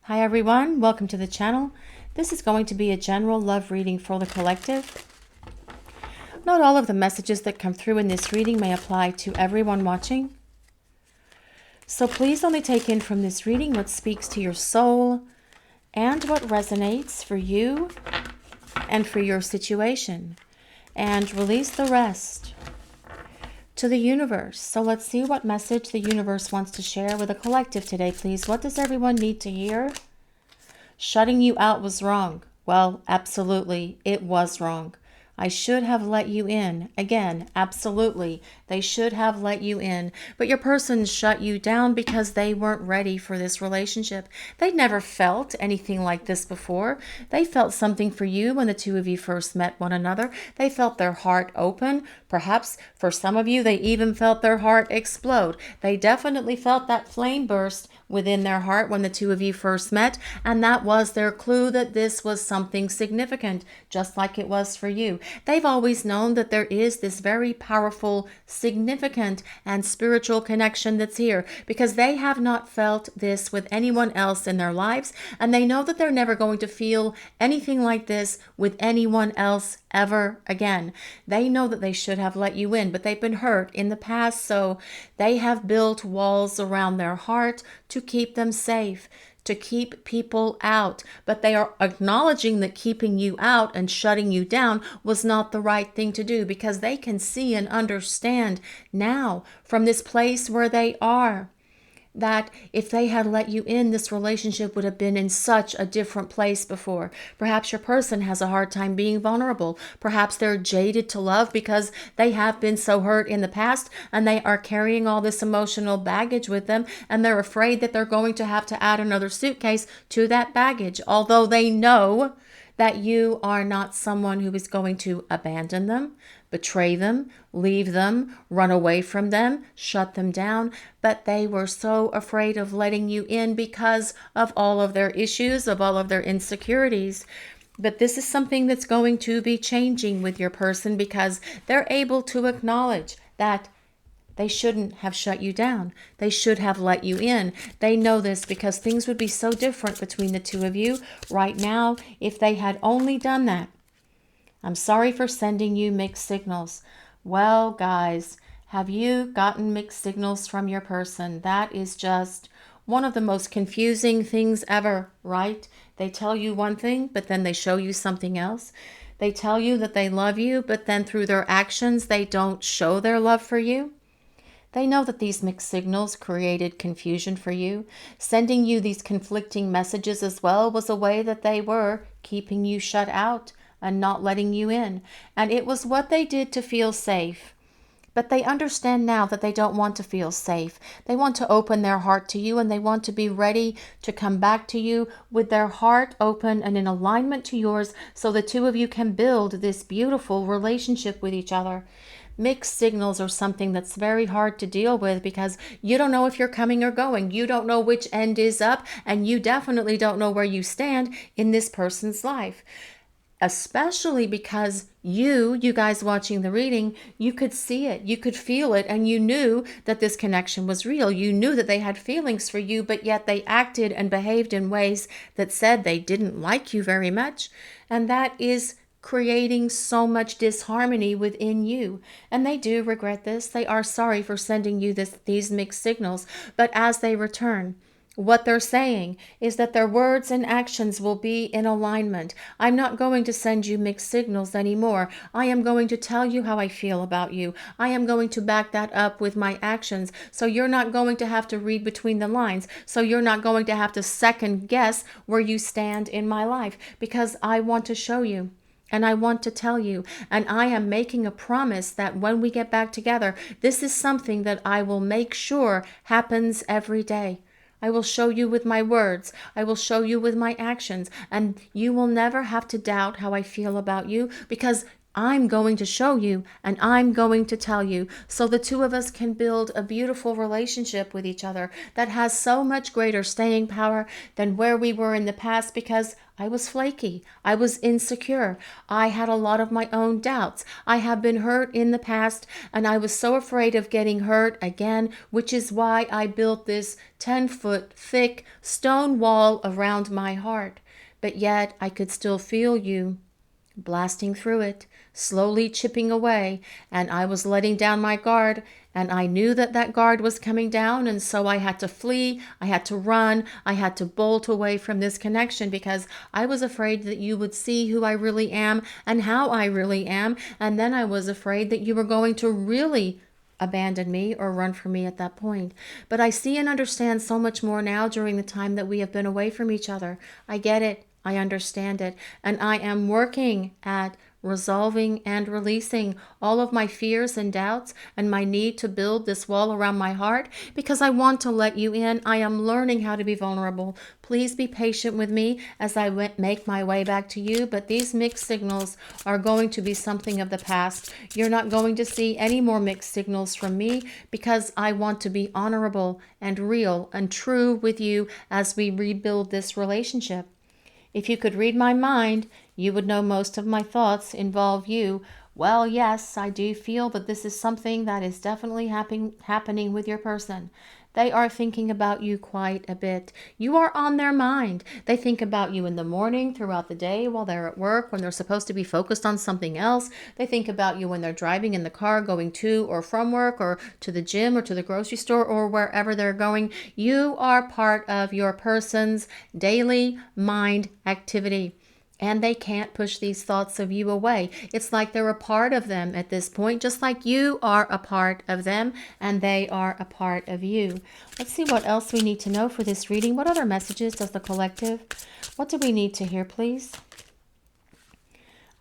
Hi everyone, welcome to the channel. This is going to be a general love reading for the collective. Not all of the messages that come through in this reading may apply to everyone watching. So please only take in from this reading what speaks to your soul and what resonates for you and for your situation. And release the rest to the universe. So let's see what message the universe wants to share with the collective today, please. What does everyone need to hear? Shutting you out was wrong. Well, absolutely, it was wrong. I should have let you in. Again, absolutely, they should have let you in. But your person shut you down because they weren't ready for this relationship. They'd never felt anything like this before. They felt something for you when the two of you first met one another. They felt their heart open. Perhaps for some of you, they even felt their heart explode. They definitely felt that flame burst within their heart when the two of you first met, and that was their clue that this was something significant, just like it was for you. They've always known that there is this very powerful, significant, and spiritual connection that's here, because they have not felt this with anyone else in their lives, and they know that they're never going to feel anything like this with anyone else ever again. They know that they should have let you in, but they've been hurt in the past, so they have built walls around their heart to keep them safe, to keep people out. But they are acknowledging that keeping you out and shutting you down was not the right thing to do, because they can see and understand now from this place where they are that if they had let you in, this relationship would have been in such a different place before. Perhaps your person has a hard time being vulnerable. Perhaps they're jaded to love because they have been so hurt in the past, and they are carrying all this emotional baggage with them, and they're afraid that they're going to have to add another suitcase to that baggage, although they know that you are not someone who is going to abandon them, betray them, leave them, run away from them, shut them down. But they were so afraid of letting you in because of all of their issues, of all of their insecurities. But this is something that's going to be changing with your person, because they're able to acknowledge that they shouldn't have shut you down. They should have let you in. They know this because things would be so different between the two of you right now if they had only done that. I'm sorry for sending you mixed signals. Well, guys, have you gotten mixed signals from your person? That is just one of the most confusing things ever, right? They tell you one thing, but then they show you something else. They tell you that they love you, but then through their actions, they don't show their love for you. They know that these mixed signals created confusion for you. Sending you these conflicting messages as well was a way that they were keeping you shut out and not letting you in. And it was what they did to feel safe. But they understand now that they don't want to feel safe. They want to open their heart to you, and they want to be ready to come back to you with their heart open and in alignment to yours, so the two of you can build this beautiful relationship with each other. Mixed signals are something that's very hard to deal with, because you don't know if you're coming or going. You don't know which end is up, and you definitely don't know where you stand in this person's life. Especially because you guys watching the reading, you could see it, you could feel it, and you knew that this connection was real. You knew that they had feelings for you, but yet they acted and behaved in ways that said they didn't like you very much. And that is creating so much disharmony within you. And they do regret this. They are sorry for sending you these mixed signals. But as they return, what they're saying is that their words and actions will be in alignment. I'm not going to send you mixed signals anymore. I am going to tell you how I feel about you. I am going to back that up with my actions. So you're not going to have to read between the lines. So you're not going to have to second guess where you stand in my life, because I want to show you. And I want to tell you, and I am making a promise that when we get back together, this is something that I will make sure happens every day. I will show you with my words. I will show you with my actions. And you will never have to doubt how I feel about you, because I'm going to show you and I'm going to tell you, so the two of us can build a beautiful relationship with each other that has so much greater staying power than where we were in the past, because I was flaky. I was insecure. I had a lot of my own doubts. I have been hurt in the past, and I was so afraid of getting hurt again, which is why I built this 10-foot thick stone wall around my heart. But yet I could still feel you blasting through it, slowly chipping away, and I was letting down my guard, and I knew that that guard was coming down, and so I had to flee, I had to run, I had to bolt away from this connection, because I was afraid that you would see who I really am and how I really am, and then I was afraid that you were going to really abandon me or run from me at that point. But I see and understand so much more now during the time that we have been away from each other. I get it. I understand it, and I am working at resolving and releasing all of my fears and doubts and my need to build this wall around my heart, because I want to let you in. I am learning how to be vulnerable. Please be patient with me as I make my way back to you, but these mixed signals are going to be something of the past. You're not going to see any more mixed signals from me, because I want to be honorable and real and true with you as we rebuild this relationship. If you could read my mind, you would know most of my thoughts involve you. Well, yes, I do feel that this is something that is definitely happening with your person. They are thinking about you quite a bit. You are on their mind. They think about you in the morning, throughout the day, while they're at work, when they're supposed to be focused on something else. They think about you when they're driving in the car, going to or from work, or to the gym, or to the grocery store, or wherever they're going. You are part of your person's daily mind activity. And they can't push these thoughts of you away. It's like they're a part of them at this point, just like you are a part of them and they are a part of you. Let's see what else we need to know for this reading. What other messages does the collective? What do we need to hear, please?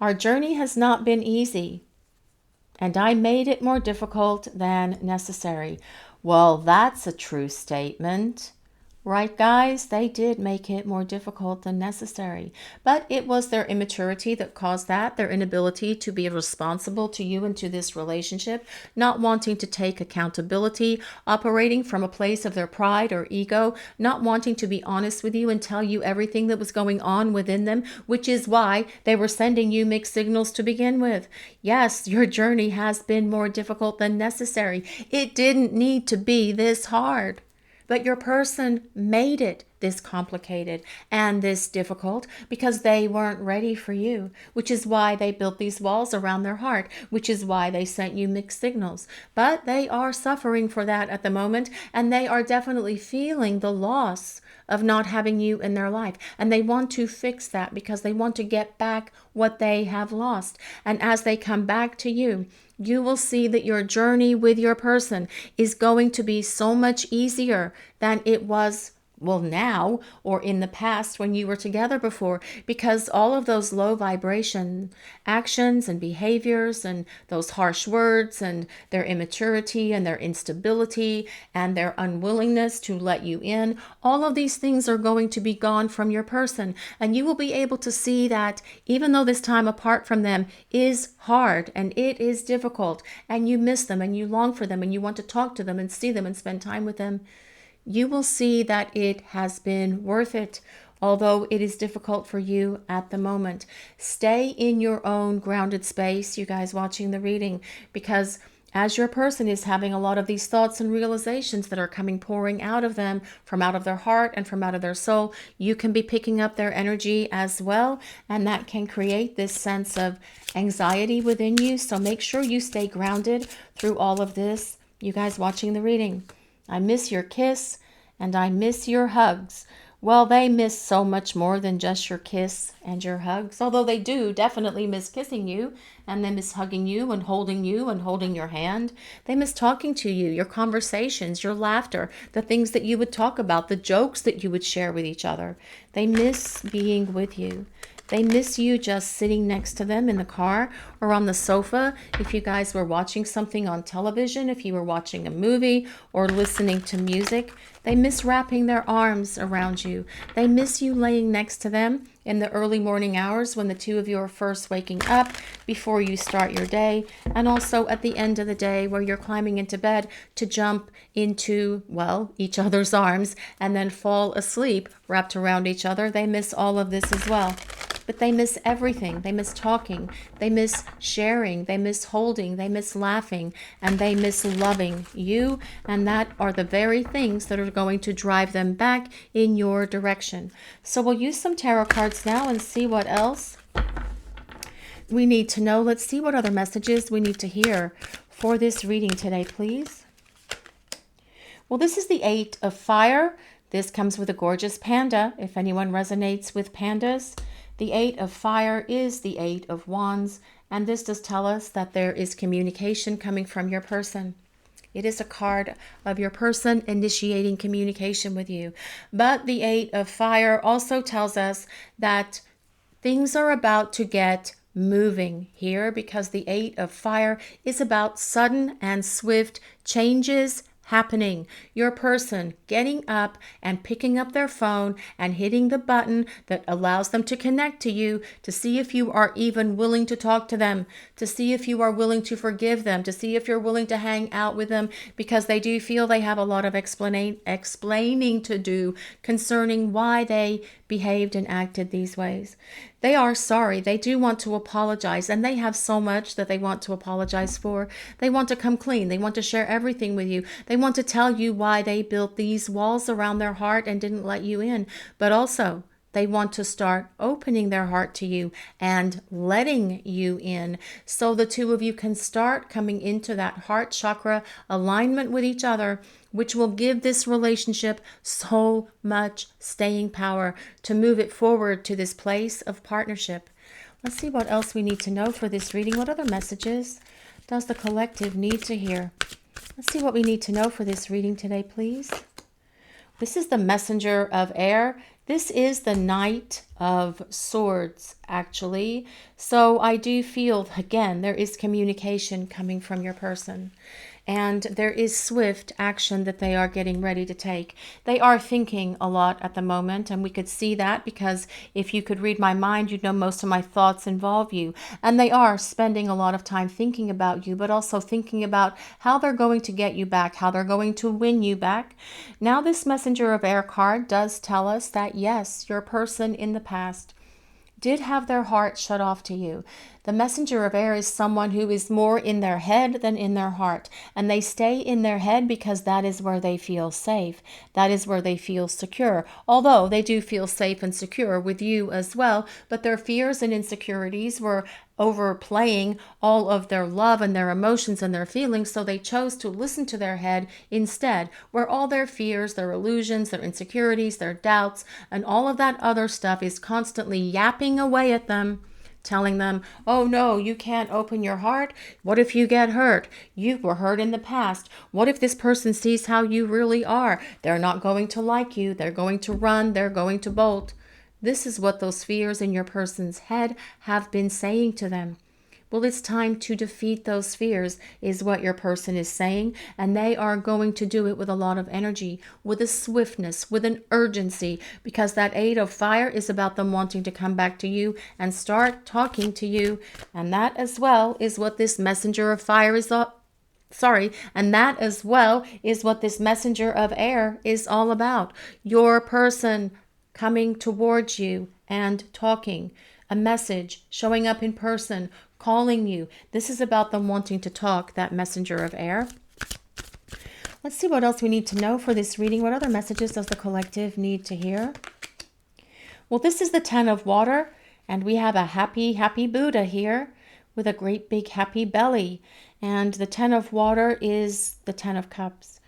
Our journey has not been easy, and I made it more difficult than necessary. Well, that's a true statement. Right, guys? They did make it more difficult than necessary. But it was their immaturity that caused that, their inability to be responsible to you and to this relationship, not wanting to take accountability, operating from a place of their pride or ego, not wanting to be honest with you and tell you everything that was going on within them, which is why they were sending you mixed signals to begin with. Yes, your journey has been more difficult than necessary. It didn't need to be this hard. But your person made it this complicated and this difficult because they weren't ready for you, which is why they built these walls around their heart, which is why they sent you mixed signals. But they are suffering for that at the moment, and they are definitely feeling the loss of not having you in their life. And they want to fix that because they want to get back what they have lost. And as they come back to you, you will see that your journey with your person is going to be so much easier than it was, well, now or in the past when you were together before, because all of those low vibration actions and behaviors and those harsh words and their immaturity and their instability and their unwillingness to let you in, all of these things are going to be gone from your person. And you will be able to see that even though this time apart from them is hard and it is difficult and you miss them and you long for them and you want to talk to them and see them and spend time with them, you will see that it has been worth it, although it is difficult for you at the moment. Stay in your own grounded space, you guys watching the reading, because as your person is having a lot of these thoughts and realizations that are pouring out of them, from out of their heart and from out of their soul, you can be picking up their energy as well, and that can create this sense of anxiety within you. So make sure you stay grounded through all of this, you guys watching the reading. I miss your kiss and I miss your hugs. Well, they miss so much more than just your kiss and your hugs, although they do definitely miss kissing you, and they miss hugging you and holding your hand. They miss talking to you, your conversations, your laughter, the things that you would talk about, the jokes that you would share with each other. They miss being with you. They miss you just sitting next to them in the car or on the sofa. If you guys were watching something on television, if you were watching a movie or listening to music, they miss wrapping their arms around you you. They miss you laying next to them in the early morning hours when the two of you are first waking up before you start your day, and also at the end of the day where you're climbing into bed to jump into, well, each other's arms and then fall asleep wrapped around each other. They miss all of this as well. But they miss everything. They miss talking. They miss sharing. They miss holding. They miss laughing. And they miss loving you. And that are the very things that are going to drive them back in your direction. So we'll use some tarot cards now and see what else we need to know. Let's see what other messages we need to hear for this reading today, please. Well, this is the 8 of Fire. This comes with a gorgeous panda, if anyone resonates with pandas. The 8 of Fire is the 8 of Wands, and this does tell us that there is communication coming from your person. It is a card of your person initiating communication with you. But the 8 of Fire also tells us that things are about to get moving here, because the 8 of Fire is about sudden and swift changes happening. Your person getting up and picking up their phone and hitting the button that allows them to connect to you, to see if you are even willing to talk to them, to see if you are willing to forgive them, to see if you're willing to hang out with them, because they do feel they have a lot of explaining to do concerning why they behaved and acted these ways. They are sorry. They do want to apologize, and they have so much that they want to apologize for. They want to come clean. They want to share everything with you. They want to tell you why they built these walls around their heart and didn't let you in. But also, they want to start opening their heart to you and letting you in, so the two of you can start coming into that heart chakra alignment with each other, which will give this relationship so much staying power to move it forward to this place of partnership. Let's see what else we need to know for this reading. What other messages does the collective need to hear? Let's see what we need to know for this reading today, please. This is the Messenger of Air. This is the Knight of Swords, actually. So I do feel, again, there is communication coming from your person. And there is swift action that they are getting ready to take. They are thinking a lot at the moment, and we could see that because if you could read my mind, you'd know most of my thoughts involve you. And they are spending a lot of time thinking about you, but also thinking about how they're going to get you back, how they're going to win you back. Now, this Messenger of Air card does tell us that, yes, your person in the past did have their heart shut off to you. The Messenger of Air is someone who is more in their head than in their heart. And they stay in their head because that is where they feel safe. That is where they feel secure. Although they do feel safe and secure with you as well, but their fears and insecurities were overplaying all of their love and their emotions and their feelings, so they chose to listen to their head instead, where all their fears, their illusions, their insecurities, their doubts, and all of that other stuff is constantly yapping away at them, telling them, oh no, you can't open your heart. What if you get hurt? You were hurt in the past. What if this person sees how you really are? They're not going to like you. They're going to run. They're going to bolt. This is what those fears in your person's head have been saying to them. Well, it's time to defeat those fears, is what your person is saying, and they are going to do it with a lot of energy, with a swiftness, with an urgency, because that 8 of Fire is about them wanting to come back to you and start talking to you, and that as well is what this Messenger of Fire is and that as well is what this Messenger of Air is all about. Your person coming towards you and talking, a message, showing up in person, calling you. This is about them wanting to talk, that Messenger of Air. Let's see what else we need to know for this reading. What other messages does the collective need to hear? Well, this is the 10 of Water, and we have a happy, happy Buddha here with a great big happy belly. And the 10 of Water is the 10 of Cups.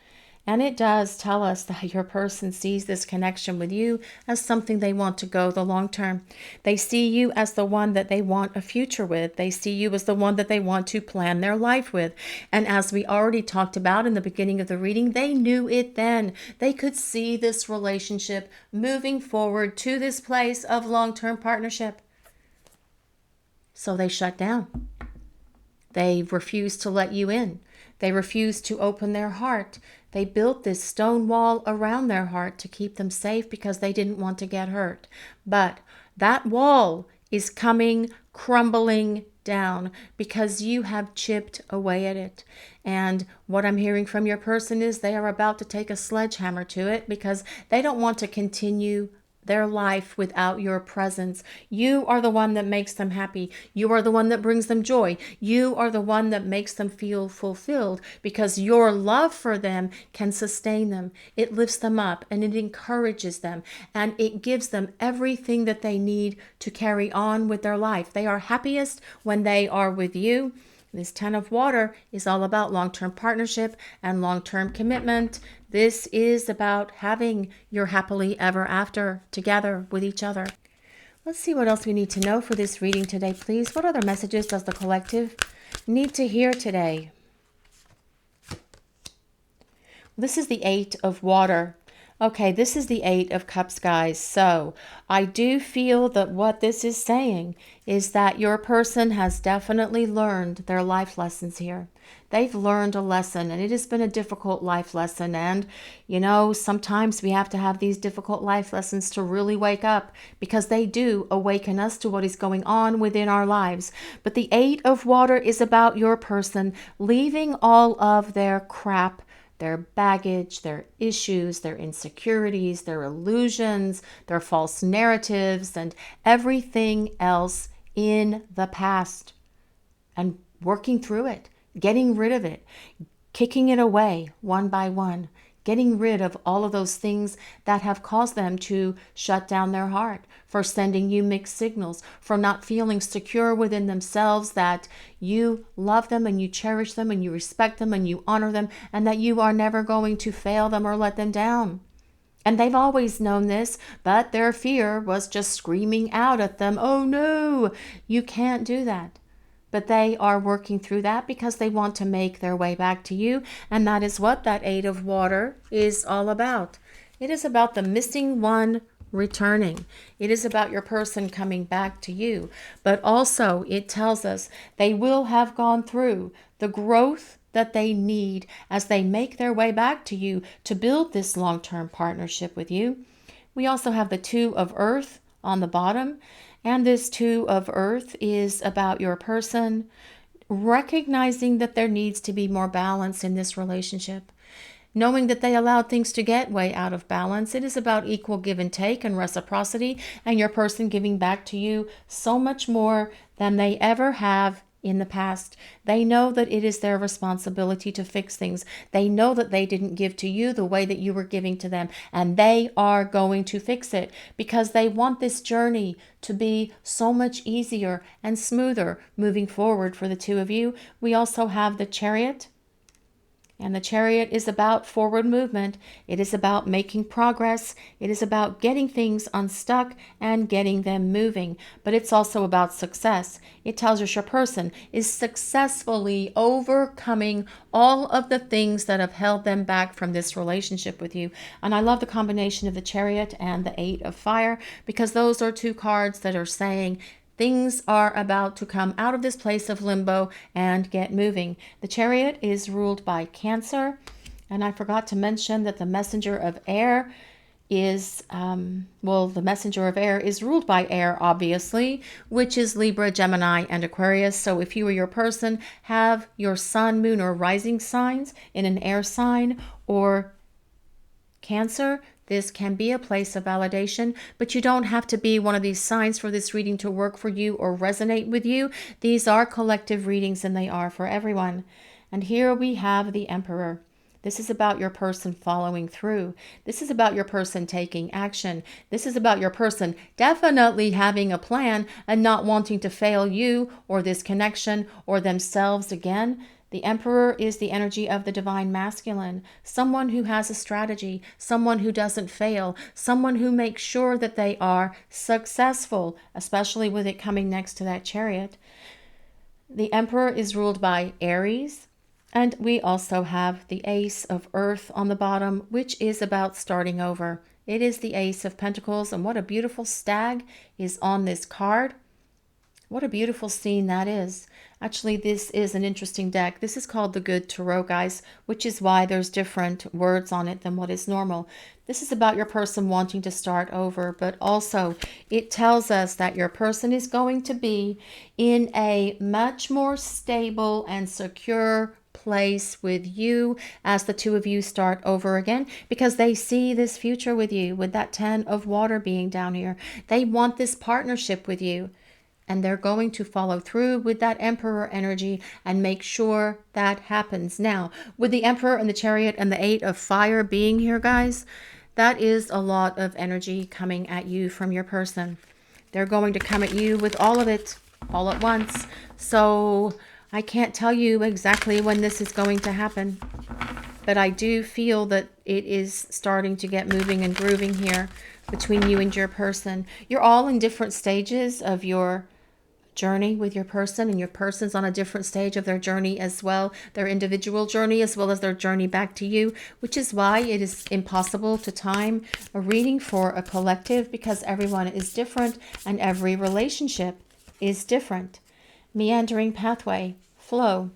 And it does tell us that your person sees this connection with you as something they want to go the long term. They see you as the one that they want a future with. They see you as the one that they want to plan their life with. And as we already talked about in the beginning of the reading, they knew it then. They could see this relationship moving forward to this place of long-term partnership. So they shut down. They refuse to let you in. They refuse to open their heart. They built this stone wall around their heart to keep them safe because they didn't want to get hurt. But that wall is coming crumbling down because you have chipped away at it. And what I'm hearing from your person is they are about to take a sledgehammer to it because they don't want to continue their life without your presence. You are the one that makes them happy. You are the one that brings them joy. You are the one that makes them feel fulfilled because your love for them can sustain them. It lifts them up and it encourages them and it gives them everything that they need to carry on with their life. They are happiest when they are with you. This 10 of water is all about long-term partnership and long-term commitment. This is about having your happily ever after together with each other. Let's see what else we need to know for this reading today, please. What other messages does the collective need to hear today? This is the 8 of water. Okay, this is the 8 of Cups, guys. So I do feel that what this is saying is that your person has definitely learned their life lessons here. They've learned a lesson, and it has been a difficult life lesson. And, you know, sometimes we have to have these difficult life lessons to really wake up because they do awaken us to what is going on within our lives. But the 8 of water is about your person leaving all of their crap, their baggage, their issues, their insecurities, their illusions, their false narratives, and everything else in the past and working through it, getting rid of it, kicking it away one by one, getting rid of all of those things that have caused them to shut down their heart, for sending you mixed signals, for not feeling secure within themselves that you love them and you cherish them and you respect them and you honor them and that you are never going to fail them or let them down. And they've always known this, but their fear was just screaming out at them, oh no, you can't do that. But they are working through that because they want to make their way back to you. And that is what that 8 of water is all about. It is about the missing one returning. It is about your person coming back to you. But also it tells us they will have gone through the growth that they need as they make their way back to you to build this long-term partnership with you. We also have the 2 of earth on the bottom. And this 2 of earth is about your person recognizing that there needs to be more balance in this relationship. Knowing that they allowed things to get way out of balance. It is about equal give and take and reciprocity, and your person giving back to you so much more than they ever have in the past. They know that it is their responsibility to fix things. They know that they didn't give to you the way that you were giving to them, and they are going to fix it because they want this journey to be so much easier and smoother moving forward for the 2 of you. We also have the Chariot. And the Chariot is about forward movement. It is about making progress. It is about getting things unstuck and getting them moving. But it's also about success. It tells us your person is successfully overcoming all of the things that have held them back from this relationship with you. And I love the combination of the Chariot and the 8 of fire because those are 2 cards that are saying things are about to come out of this place of limbo and get moving. The Chariot is ruled by Cancer. And I forgot to mention that the messenger of air is, the messenger of air is ruled by air, obviously, which is Libra, Gemini, and Aquarius. So if you or your person have your sun, moon, or rising signs in an air sign or Cancer, this can be a place of validation, but you don't have to be one of these signs for this reading to work for you or resonate with you. These are collective readings and they are for everyone. And here we have the Emperor. This is about your person following through. This is about your person taking action. This is about your person definitely having a plan and not wanting to fail you or this connection or themselves again. The Emperor is the energy of the divine masculine, someone who has a strategy, someone who doesn't fail, someone who makes sure that they are successful, especially with it coming next to that Chariot. The Emperor is ruled by Aries, and we also have the Ace of Earth on the bottom, which is about starting over. It is the Ace of Pentacles, and what a beautiful stag is on this card. What a beautiful scene that is. Actually, this is an interesting deck. This is called the Good Tarot, guys, which is why there's different words on it than what is normal. This is about your person wanting to start over, but also it tells us that your person is going to be in a much more stable and secure place with you as the two of you start over again, because they see this future with you, with that 10 of water being down here. They want this partnership with you. And they're going to follow through with that Emperor energy and make sure that happens. Now, with the Emperor and the Chariot and the 8 of Fire being here, guys, that is a lot of energy coming at you from your person. They're going to come at you with all of it, all at once. So I can't tell you exactly when this is going to happen. But I do feel that it is starting to get moving and grooving here between you and your person. You're all in different stages of your journey with your person, and your person's on a different stage of their journey as well, their individual journey as well as their journey back to you, which is why it is impossible to time a reading for a collective, because everyone is different and every relationship is different. Meandering pathway, flow.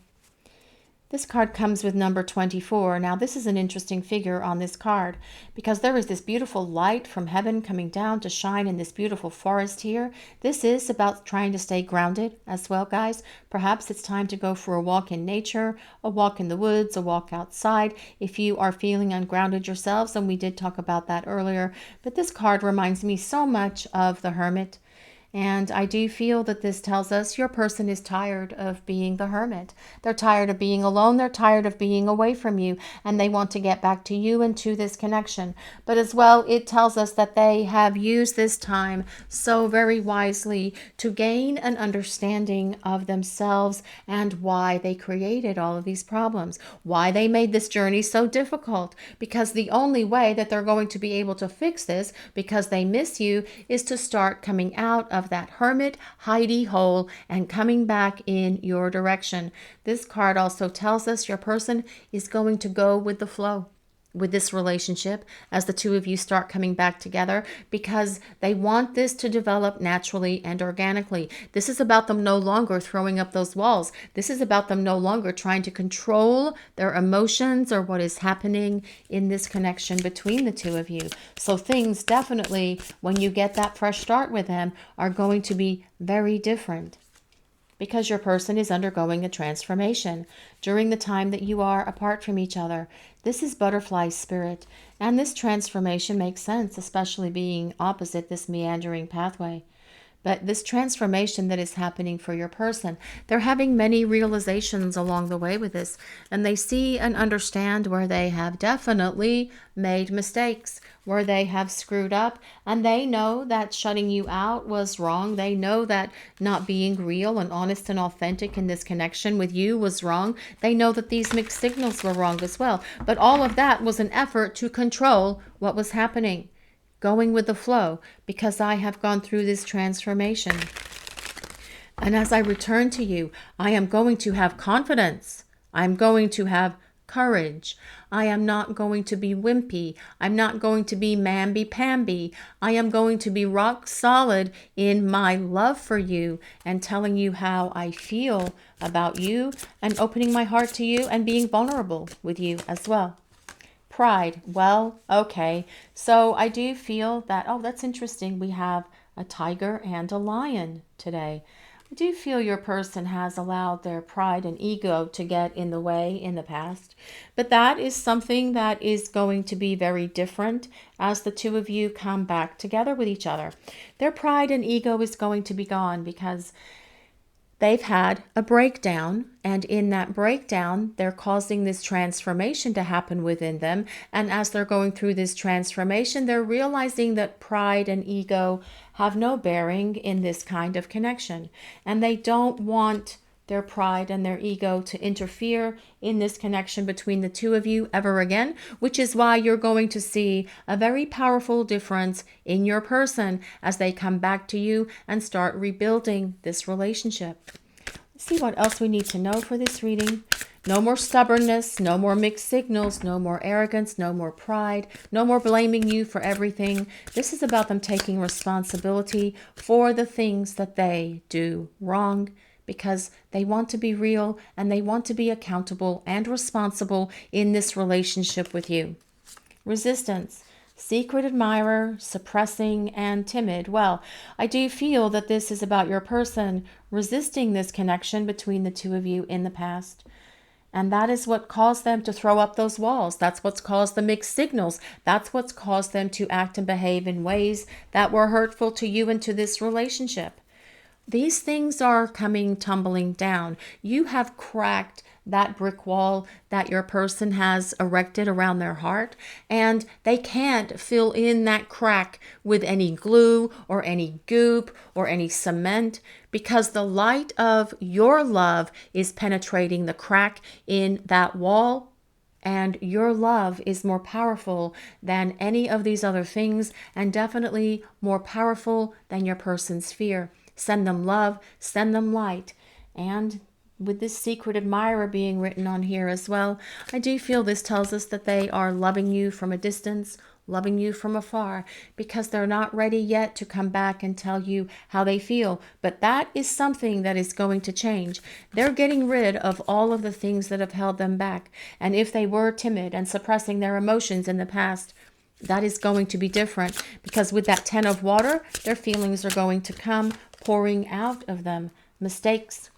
This card comes with number 24. Now, this is an interesting figure on this card because there is this beautiful light from heaven coming down to shine in this beautiful forest here. This is about trying to stay grounded as well, guys. Perhaps it's time to go for a walk in nature, a walk in the woods, a walk outside if you are feeling ungrounded yourselves, and we did talk about that earlier. But this card reminds me so much of the Hermit. And I do feel that this tells us your person is tired of being the hermit. They're tired of being alone. They're tired of being away from you. And they want to get back to you and to this connection. But as well, it tells us that they have used this time so very wisely to gain an understanding of themselves and why they created all of these problems. Why they made this journey so difficult. Because the only way that they're going to be able to fix this, because they miss you, is to start coming out of that hermit hidey hole and coming back in your direction. This card also tells us your person is going to go with the flow with this relationship as the two of you start coming back together, because they want this to develop naturally and organically. This is about them no longer throwing up those walls. This is about them no longer trying to control their emotions or what is happening in this connection between the two of you. So things definitely, when you get that fresh start with them, are going to be very different, because your person is undergoing a transformation during the time that you are apart from each other. This is butterfly spirit, and this transformation makes sense, especially being opposite this meandering pathway. But this transformation that is happening for your person, they're having many realizations along the way with this, and they see and understand where they have definitely made mistakes, where they have screwed up, and they know that shutting you out was wrong. They know that not being real and honest and authentic in this connection with you was wrong. They know that these mixed signals were wrong as well. But all of that was an effort to control what was happening, going with the flow, because I have gone through this transformation. And as I return to you, I am going to have confidence. I'm going to have courage. I am not going to be wimpy. I'm not going to be mamby-pamby. I am going to be rock solid in my love for you and telling you how I feel about you and opening my heart to you and being vulnerable with you as well. Pride. Well, okay. So I do feel that, oh, that's interesting. We have a tiger and a lion today. I do feel your person has allowed their pride and ego to get in the way in the past. But that is something that is going to be very different as the two of you come back together with each other. Their pride and ego is going to be gone because they've had a breakdown, and in that breakdown, they're causing this transformation to happen within them. And as they're going through this transformation, they're realizing that pride and ego have no bearing in this kind of connection. And they don't want their pride and their ego to interfere in this connection between the two of you ever again, which is why you're going to see a very powerful difference in your person as they come back to you and start rebuilding this relationship. Let's see what else we need to know for this reading No more stubbornness, no more mixed signals, no more arrogance, no more pride, no more blaming you for everything. This is about them taking responsibility for the things that they do wrong, because they want to be real and they want to be accountable and responsible in this relationship with you. Resistance. Secret admirer, suppressing, and timid. Well, I do feel that this is about your person resisting this connection between the two of you in the past. And that is what caused them to throw up those walls. That's what's caused the mixed signals. That's what's caused them to act and behave in ways that were hurtful to you and to this relationship. These things are coming tumbling down. You have cracked that brick wall that your person has erected around their heart, and they can't fill in that crack with any glue or any goop or any cement, because the light of your love is penetrating the crack in that wall. And your love is more powerful than any of these other things, and definitely more powerful than your person's fear. Send them love, send them light. And with this secret admirer being written on here as well, I do feel this tells us that they are loving you from a distance, loving you from afar, because they're not ready yet to come back and tell you how they feel. But that is something that is going to change. They're getting rid of all of the things that have held them back. And if they were timid and suppressing their emotions in the past, that is going to be different, because with that 10 of water, their feelings are going to come pouring out of them. Mistakes,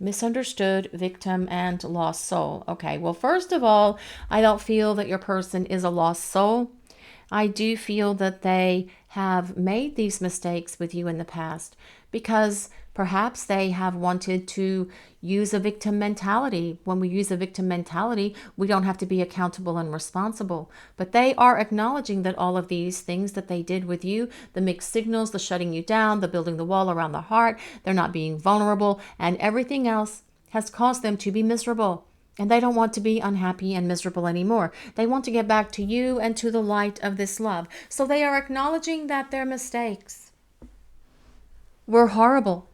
misunderstood, victim, and lost soul. Okay, well, first of all, I don't feel that your person is a lost soul. I do feel that they have made these mistakes with you in the past because perhaps they have wanted to use a victim mentality. When we use a victim mentality, we don't have to be accountable and responsible. But they are acknowledging that all of these things that they did with you, the mixed signals, the shutting you down, the building the wall around the heart, they're not being vulnerable, and everything else has caused them to be miserable. And they don't want to be unhappy and miserable anymore. They want to get back to you and to the light of this love. So they are acknowledging that their mistakes were horrible.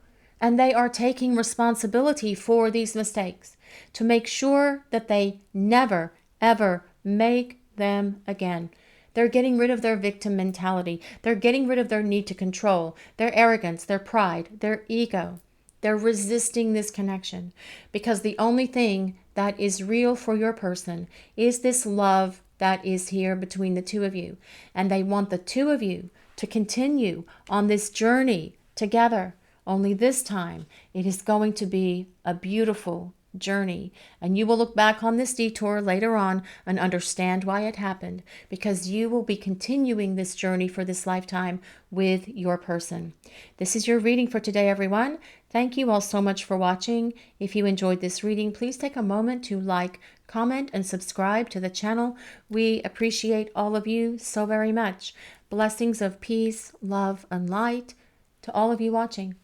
And they are taking responsibility for these mistakes to make sure that they never, ever make them again. They're getting rid of their victim mentality. They're getting rid of their need to control, their arrogance, their pride, their ego. They're resisting this connection because the only thing that is real for your person is this love that is here between the two of you. And they want the two of you to continue on this journey together. Only this time, it is going to be a beautiful journey. And you will look back on this detour later on and understand why it happened, because you will be continuing this journey for this lifetime with your person. This is your reading for today, everyone. Thank you all so much for watching. If you enjoyed this reading, please take a moment to like, comment, and subscribe to the channel. We appreciate all of you so very much. Blessings of peace, love, and light to all of you watching.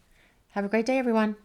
Have a great day, everyone.